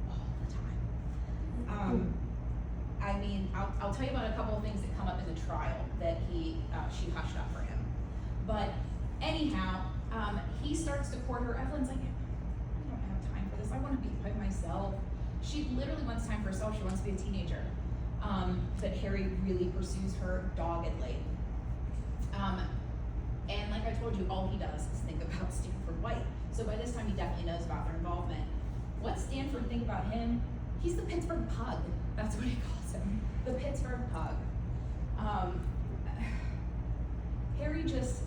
All the time. I mean, I'll tell you about a couple of things that come up in the trial that she hushed up for him. But anyhow, he starts to court her. Evelyn's like, I don't have time for this. I want to be by myself. She literally wants time for herself. She wants to be a teenager. But Harry really pursues her doggedly. And like I told you, all he does is think about Stanford White. So by this time, he definitely knows about their involvement. What's Stanford think about him? He's the Pittsburgh Pug. That's what he calls him. The Pittsburgh Pug. Harry just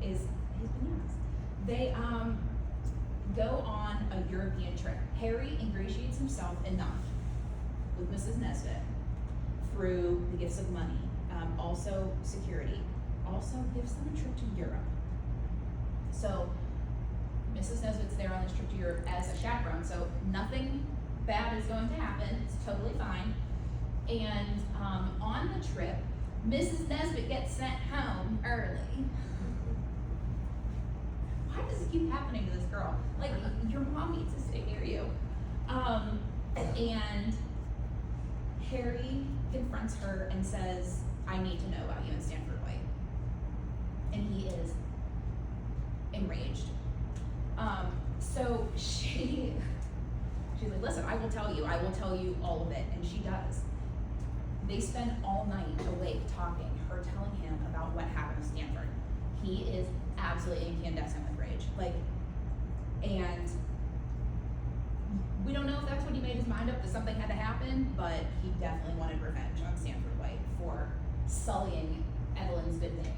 is, he's bananas. They go on a European trip. Harry ingratiates himself enough with Mrs. Nesbitt through the gifts of money, also security, also gives them a trip to Europe. So Mrs. Nesbitt's there on this trip to Europe as a chaperone, so nothing bad is going to happen. It's totally fine. And on the trip, Mrs. Nesbitt gets sent home early. Why does it keep happening to this girl? Like, your mom needs to stay near you. And Harry confronts her and says, I need to know about you and Stanford White. And he is enraged. So she's like, listen, I will tell you all of it. And she does. They spend all night awake talking, her telling him about what happened to Stanford. He is absolutely incandescent with rage. Like, and we don't know if that's when he made his mind up that something had to happen, but he definitely wanted revenge on Stanford White for sullying Evelyn's good name.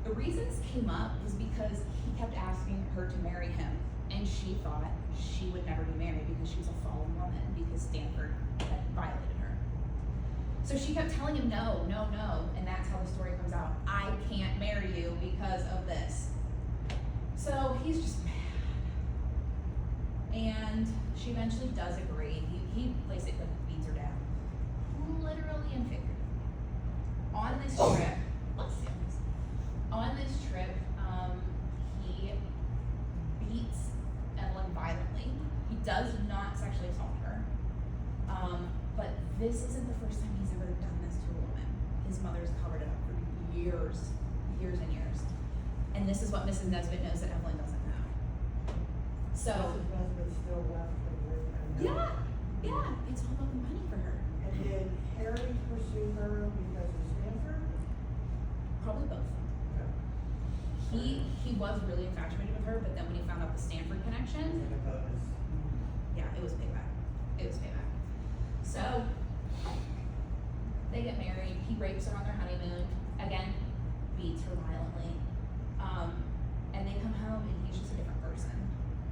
The reason this came up is because he kept asking her to marry him, and she thought she would never be married because she was a fallen woman because Stanford had violated her. So she kept telling him no, no, no, and that's how the story comes out. I can't marry you because of this. So he's just mad. And she eventually does agree. He basically beats her down. Literally and figuratively. On this trip, he beats Evelyn violently. He does not sexually assault her. But this isn't the first time he's ever done this to a woman. His mother's covered it up for years and years. And this is what Mrs. Nesbitt knows that Evelyn doesn't know. So, Mrs. Nesbitt still left the group and. yeah, it's all about the money for her. And did Harry pursue her because of Stanford? Probably both. Okay. He was really infatuated with her, but then when he found out the Stanford connection, And a bonus. yeah, it was payback. So, they get married. He rapes her on their honeymoon. Again, beats her violently. And they come home and he's just a different person.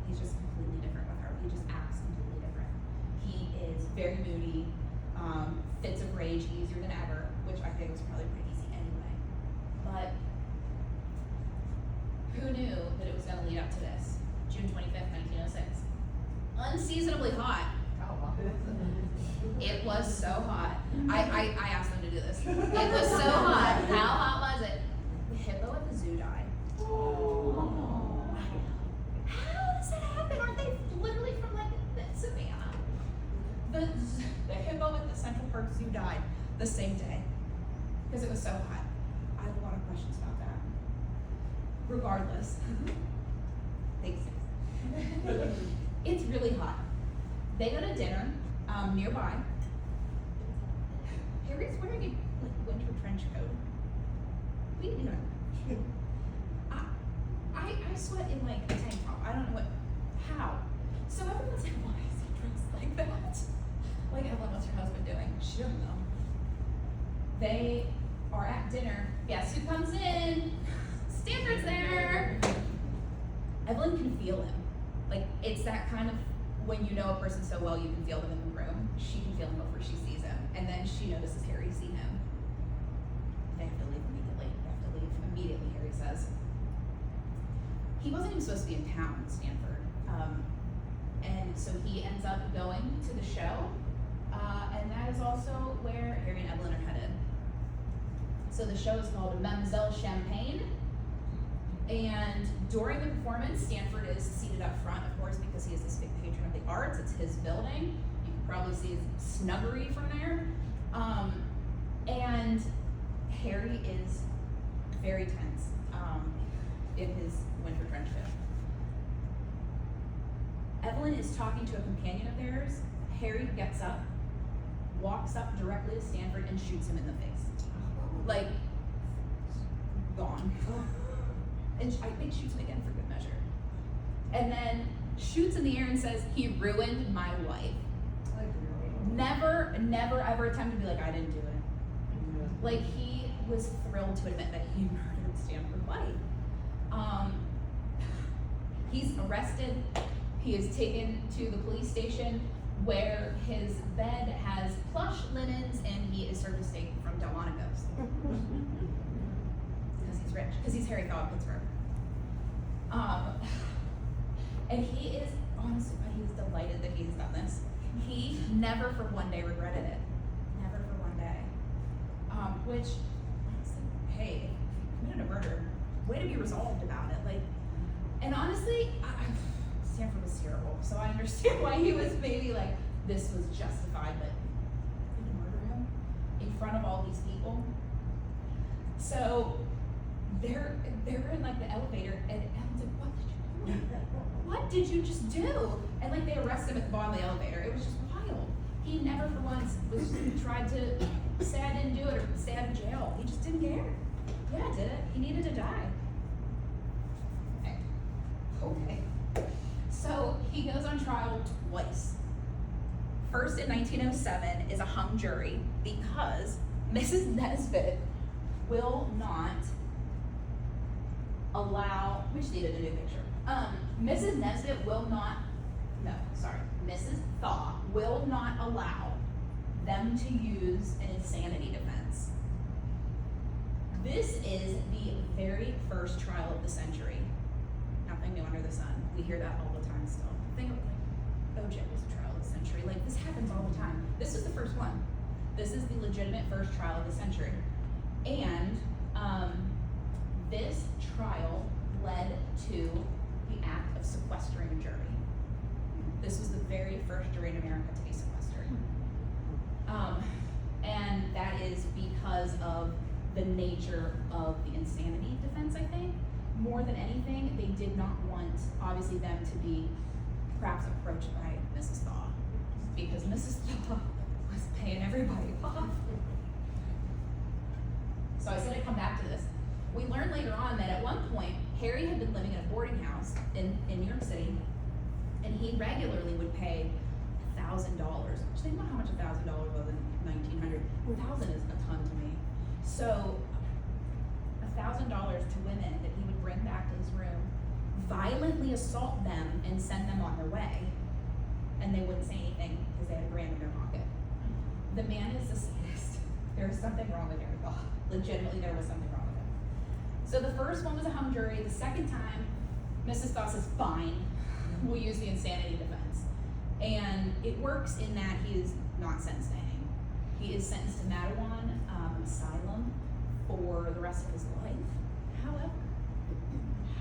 He's just completely different with her. He just acts completely different. He is very moody, fits of rage easier than ever, which I think was probably pretty easy anyway. But who knew that it was going to lead up to this? June 25th, 1906. Unseasonably hot. It was so hot. I asked them to do this. It was so hot. How hot was it? The hippo at the zoo died. Oh. How does that happen? Aren't they literally from like the savannah? The hippo at the Central Park Zoo died the same day because it was so hot. I have a lot of questions about that. Regardless, thanks. It's really hot. They go to dinner nearby. Harry's wearing a winter trench coat. What are you doing? I sweat in like a tank top. I don't know how. So everyone's like, why is he dressed like that? Like, Evelyn, what's your husband doing? She doesn't know. They are at dinner. Guess who comes in? Stanford's there. Evelyn can feel him. Like, it's that kind of, when you know a person so well, you can feel them in the room. She can feel him before she sees him. And then she notices Harry see him. They have to leave immediately, Harry says. He wasn't even supposed to be in town, Stanford. And so he ends up going to the show. And that is also where Harry and Evelyn are headed. So the show is called Mademoiselle Champagne. And during the performance, Stanford is seated up front, of course, because he is this big patron of the arts. It's his building. You can probably see his snuggery from there. And Harry is very tense in his winter trench coat. Evelyn is talking to a companion of theirs. Harry gets up, walks up directly to Stanford, and shoots him in the face. Like, gone. And I think shoots him again for good measure. And then shoots in the air and says, he ruined my wife. Never ever attempted to be like, I didn't do it. Yeah. Like, he was thrilled to admit that he murdered Stanford White. He's arrested. He is taken to the police station where his bed has plush linens and he is served a steak from Delmonico's. Because he's rich. Because he's Harry Cobb Pittsburgh. And he is, honestly, he's delighted that he's done this. He never for one day regretted it. Never for one day. Which, honestly, hey, if you committed a murder, way to be resolved about it. Like, and honestly, Stanford was terrible, so I understand why he was maybe like, this was justified, but you can murder him in front of all these people. So they're in like the elevator, and Evan's like, what did you just do? And like they arrest him at the bottom of the elevator. It was just wild. He never for once tried to say I didn't do it or stay out of jail. He just didn't care. Yeah, I did it. He needed to die. Okay. So he goes on trial twice. First in 1907 is a hung jury because Mrs. Nesbitt will not allow, we just needed a new picture. Mrs. Nesbitt will not, Mrs. Thaw will not allow them to use an insanity defense. This is the very first trial of the century. Nothing new under the sun. We hear that all the time still. Think of like OJ was a trial of the century. Like this happens all the time. This is the first one. This is the legitimate first trial of the century. And this trial led to the act of sequestering a jury. This was the very first jury in America to be sequestered. And that is because of the nature of the insanity defense, I think. More than anything, they did not want, obviously, them to be perhaps approached by Mrs. Thaw, because Mrs. Thaw was paying everybody off. So I said I'd come back to this. We learned later on that at one point, Harry had been living in a boarding house in New York City, and he regularly would pay $1,000, which think about how much $1,000 was in 1900. 1,000 is a ton to me. So $1,000 to women that he would bring back to his room, violently assault them, and send them on their way, and they wouldn't say anything because they had $1,000 in their pocket. The man is a sadist. There is something wrong with Harry Thaw. Legitimately, there was something wrong with him. So the first one was a hung jury. The second time, Mrs. Thaw says, fine, we'll use the insanity defense. And it works in that he is not sentenced to hang. He is sentenced to Mattawan Asylum for the rest of his life.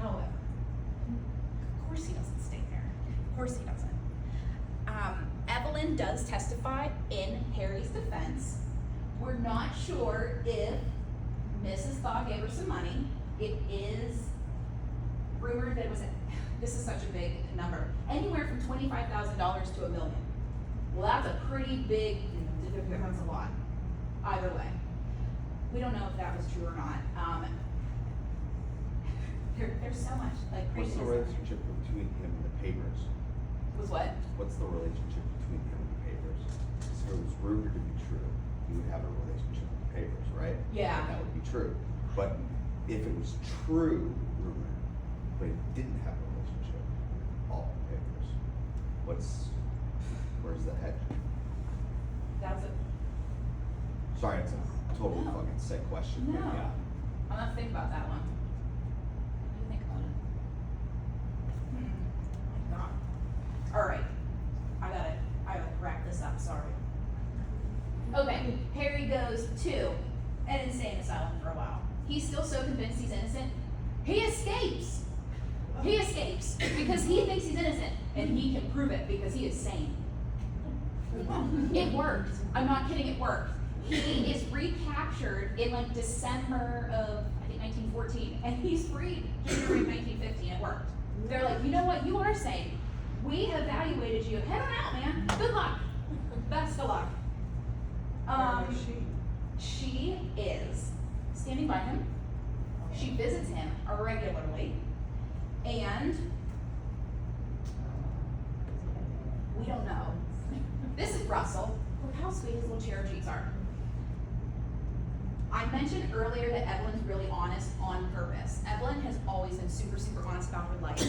However, of course he doesn't stay there. Of course he doesn't. Evelyn does testify in Harry's defense. We're not sure if Mrs. Thaw gave her some money. It is rumored that it was, this is such a big number, anywhere from $25,000 to $1 million. Well, that's a pretty big, that's a lot. Either way. We don't know if that was true or not. There's so much like What's craziness. the relationship between him and the papers? Was what? What's the relationship between him and the papers? So it was rumored to be true. He would have a relationship with the papers, right? Yeah. That would be true. But if it was true rumor, but he didn't have a relationship with all the papers, where's the hedge? That's a Sorry, it's a totally No. fucking sick question. but No. Yeah. I'll have to think about that one. What do you think about it? My God. Alright. I gotta wrap this up, sorry. Okay, Harry goes to an insane asylum for a while. He's still so convinced he's innocent. He escapes! He escapes because he thinks he's innocent and he can prove it because he is sane. It worked. I'm not kidding, it worked. He is recaptured in like December of, I think 1914, and he's freed January of 1950, and it worked. They're like, you know what, you are sane. We have evaluated you. Head on out, man. Good luck. Best of luck. Where is she? She is standing by him. She visits him regularly, and we don't know. This is Russell. Look how sweet his little Cherokees are. I mentioned earlier that Evelyn's really honest on purpose. Evelyn has always been super, super honest about her life.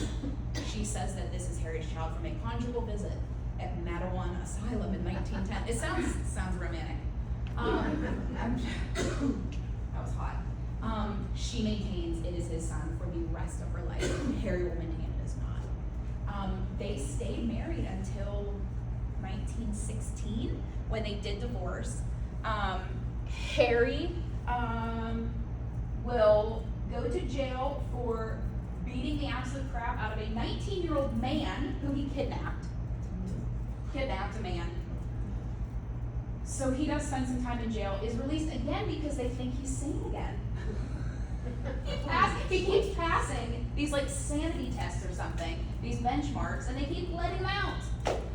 She says that this is Harry's child from a conjugal visit at Mattawan Asylum in 1910. It sounds romantic. That was hot. She maintains it is his son for the rest of her life. Harry will maintain it is not. They stayed married until 1916 when they did divorce. Harry will go to jail for beating the absolute crap out of a 19-year-old man who he kidnapped. Kidnapped a man. So he does spend some time in jail, is released again because they think he's sane again. He keeps passing these like sanity tests or something, these benchmarks, and they keep letting him out.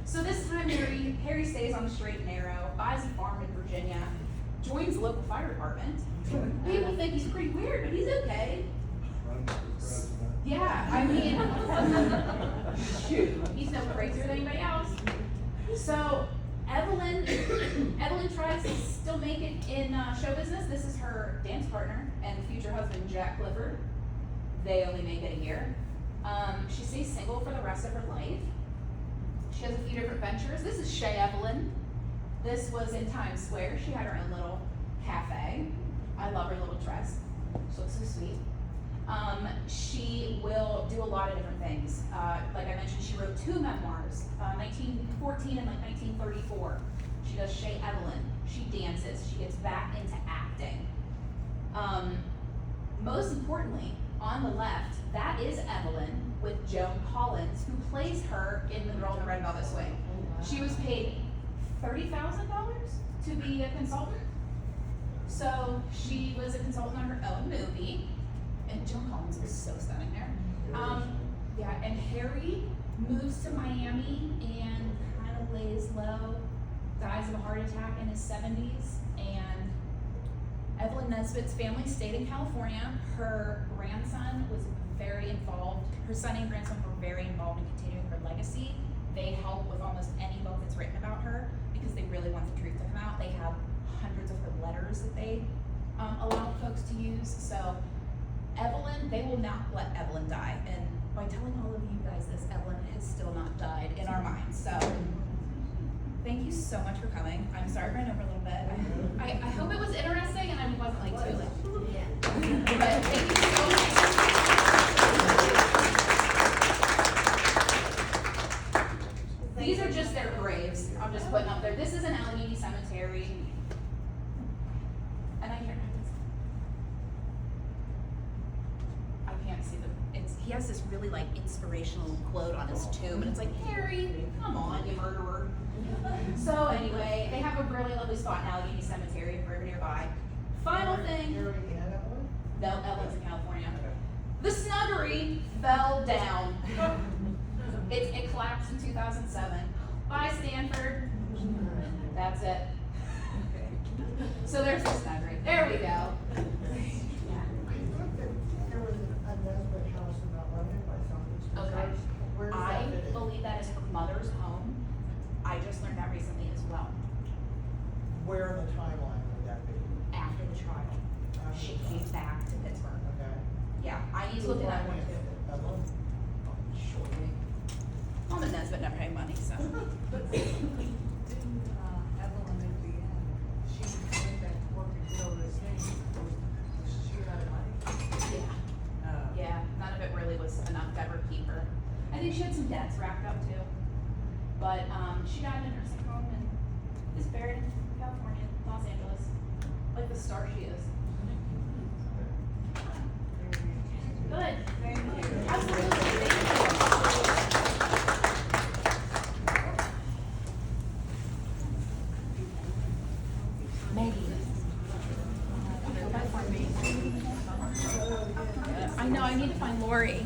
So this time Harry stays on the straight and narrow, buys a farm in Virginia, joins the local fire department. People think he's pretty weird, but he's okay. Yeah, I mean, shoot, he's no crazier than anybody else. So Evelyn tries to still make it in show business. This is her dance partner and future husband, Jack Clifford. They only make it a year. She stays single for the rest of her life. She has a few different ventures. This is Shay Evelyn. This was in Times Square. She had her own little cafe. I love her little dress. She looks so sweet. She will do a lot of different things. Like I mentioned, she wrote 2 memoirs, 1914 and like 1934. She does Shay Evelyn. She dances. She gets back into acting. Most importantly, on the left, that is Evelyn with Joan Collins, who plays her in The Girl in the Red Velvet Swing. She was paid $30,000 to be a consultant. So she was a consultant on her own movie. And Joan Collins was so stunning there. Yeah, and Harry moves to Miami and kind of lays low, dies of a heart attack in his 70s. And Evelyn Nesbitt's family stayed in California. Her grandson was very involved. Her son and grandson were very involved in continuing her legacy. They help with almost any book that's written about her because they really want the truth to come out. They have hundreds of her letters that they allow folks to use. So Evelyn, they will not let Evelyn die. And by telling all of you guys this, Evelyn has still not died in our minds. So thank you so much for coming. I'm sorry I ran over a little bit. I hope it was interesting and I wasn't like too late. But thank you so much. These are just their graves. I'm just putting up there. This is an Allegheny cemetery. And I can't see the, he has this really like inspirational quote on his tomb, and it's like, Harry, come on, you murderer. So anyway, they have a really lovely spot in Allegheny Cemetery if we're nearby. Final thing. No, Evelyn's in California. The Snuggery fell down. It collapsed in 2007. Bye, Stanford. That's it. So there's the Snuggery. There we go. Okay. I believe that is her mother's home. I just learned that recently as well. Where in the timeline would that be? After the trial, she came back to Pittsburgh. Okay. Yeah, I need to look at that one too. Evelyn? Sure. Mom and Nesbitt never had money, so. Evelyn at the end, she went back to work and get over this thing, she had money. Yeah. Yeah, none of it really was enough to ever keep her. I think she had some debts racked up too. But she died in a nursing home and is buried in California, Los Angeles, like the star she is. Good. Thank you. Absolutely. Thank you. Maggie. I know, I need to find Lori.